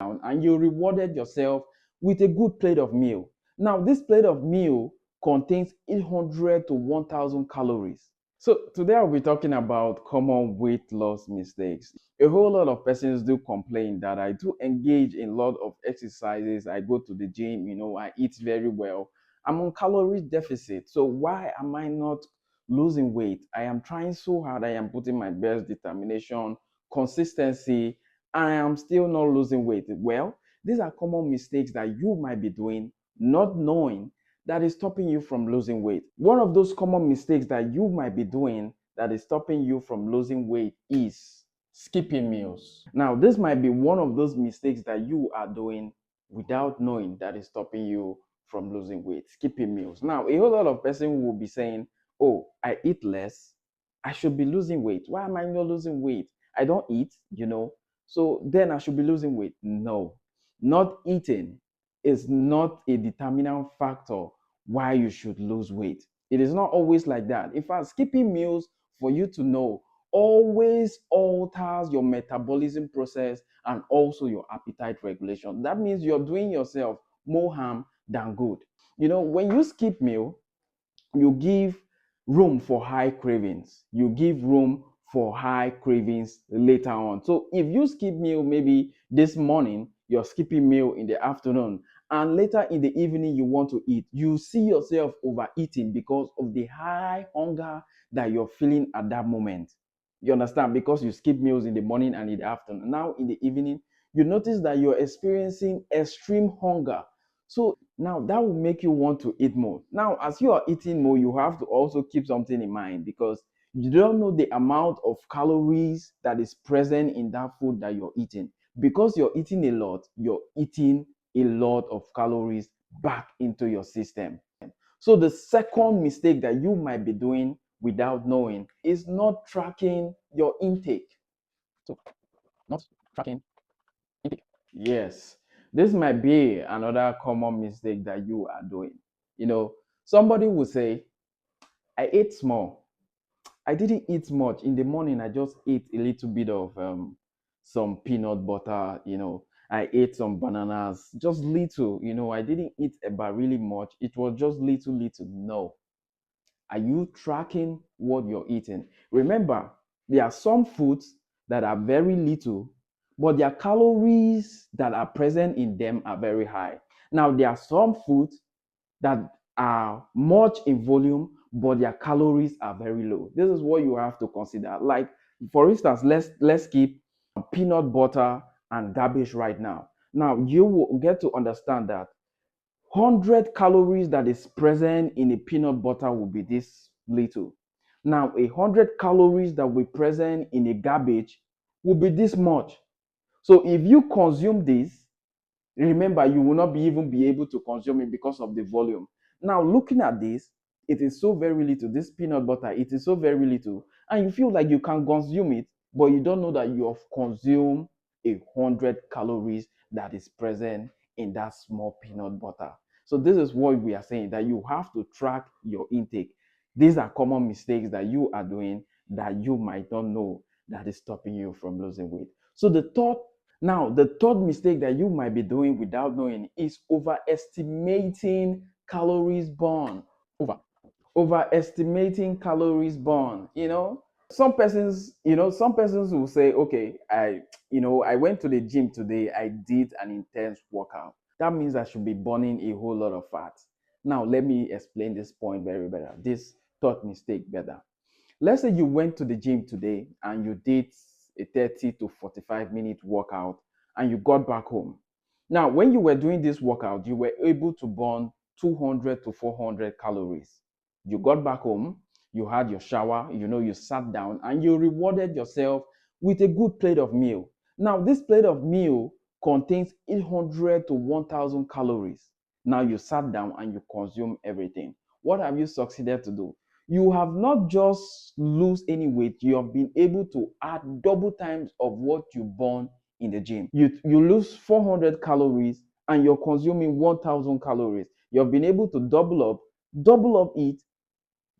down and you rewarded yourself with a good plate of meal. Now, this plate of meal contains 800 to 1000 calories. So, today I'll be talking about common weight loss mistakes. A whole lot of persons do complain that I do engage in a lot of exercises. I go to the gym, I eat very well. I'm on calorie deficit. So, why am I not losing weight? I am trying so hard. I am putting my best determination, consistency, I am still not losing weight. Well, these are common mistakes that you might be doing, not knowing that is stopping you from losing weight. One of those common mistakes that you might be doing that is stopping you from losing weight is skipping meals. Now, this might be one of those mistakes that you are doing without knowing that is stopping you from losing weight. Skipping meals. Now, a whole lot of person will be saying, "Oh, I eat less. I should be losing weight. Why am I not losing weight? I don't eat. So then I should be losing weight." No, not eating is not a determinant factor why you should lose weight. It is not always like that. In fact, skipping meals, for you to know, always alters your metabolism process and also your appetite regulation. That means you're doing yourself more harm than good. When you skip meal, you give room for high cravings. You give room for high cravings later on. So if you skip meal maybe this morning, you're skipping meal in the afternoon, and later in the evening you want to eat, you see yourself overeating because of the high hunger that you're feeling at that moment. You understand? Because you skip meals in the morning and in the afternoon. Now in the evening, you notice that you're experiencing extreme hunger. So now that will make you want to eat more. Now, as you are eating more, you have to also keep something in mind because you don't know the amount of calories that is present in that food that you're eating. Because you're eating a lot, you're eating a lot of calories back into your system. So the second mistake that you might be doing without knowing is not tracking your intake. So, not tracking intake. Yes, this might be another common mistake that you are doing. Somebody will say, "I ate small. I didn't eat much. In the morning, I just ate a little bit of some peanut butter. I ate some bananas, just little. I didn't eat about really much. It was just little, little." No. Are you tracking what you're eating? Remember, there are some foods that are very little, but their calories that are present in them are very high. Now, there are some foods that are much in volume, but their calories are very low. This is what you have to consider. Like, for instance, let's keep peanut butter and garbage right now. Now, you will get to understand that 100 calories that is present in a peanut butter will be this little. Now, 100 calories that will be present in a garbage will be this much. So if you consume this, remember, you will not be even be able to consume it because of the volume. Now, looking at this, it is so very little. This peanut butter, it is so very little, and you feel like you can consume it, but you don't know that you have consumed 100 calories that is present in that small peanut butter. So this is what we are saying, that you have to track your intake. These are common mistakes that you are doing that you might not know that is stopping you from losing weight. So the third mistake that you might be doing without knowing is overestimating calories burned. Over. Overestimating calories burned. Some persons will say, "Okay, I went to the gym today. I did an intense workout. That means I should be burning a whole lot of fat." Now, let me explain this point very better. This third mistake better. Let's say you went to the gym today and you did a 30 to 45-minute workout and you got back home. Now, when you were doing this workout, you were able to burn 200 to 400 calories. You got back home, you had your shower, you sat down and you rewarded yourself with a good plate of meal. Now, this plate of meal contains 800 to 1000 calories. Now, you sat down and you consume everything. What have you succeeded to do? You have not just lose any weight, you have been able to add double times of what you burn in the gym. You lose 400 calories and you're consuming 1000 calories. You have been able to double up it.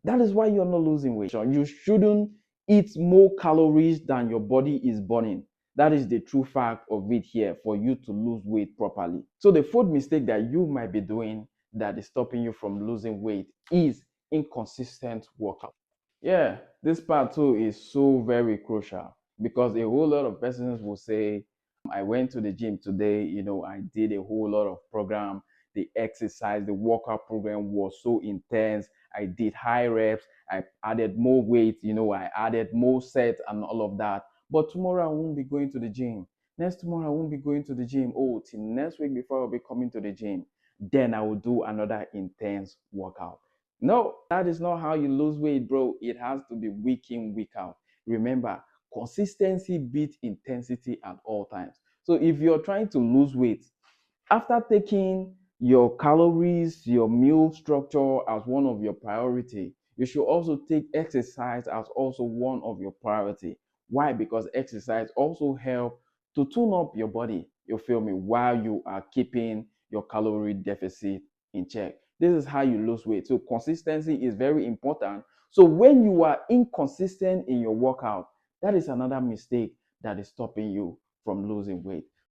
That is why you're not losing weight. You shouldn't eat more calories than your body is burning. That is the true fact of it here for you to lose weight properly. So the fourth mistake that you might be doing that is stopping you from losing weight is inconsistent workout. Yeah, this part too is so very crucial because a whole lot of persons will say, I went to the gym today, I did a whole lot of program, the exercise, the workout program was so intense. I did high reps, I added more weight, I added more sets and all of that. But tomorrow I won't be going to the gym. Next tomorrow I won't be going to the gym. Oh, till next week before I'll be coming to the gym. Then I will do another intense workout. No, that is not how you lose weight, bro. It has to be week in, week out. Remember, consistency beats intensity at all times. So if you're trying to lose weight, after taking your calories, your meal structure as one of your priority, you should also take exercise as also one of your priority. Why? Because exercise also help to tune up your body. You feel me? While you are keeping your calorie deficit in check. This is how you lose weight. So consistency is very important. So when you are inconsistent in your workout, that is another mistake that is stopping you from losing weight.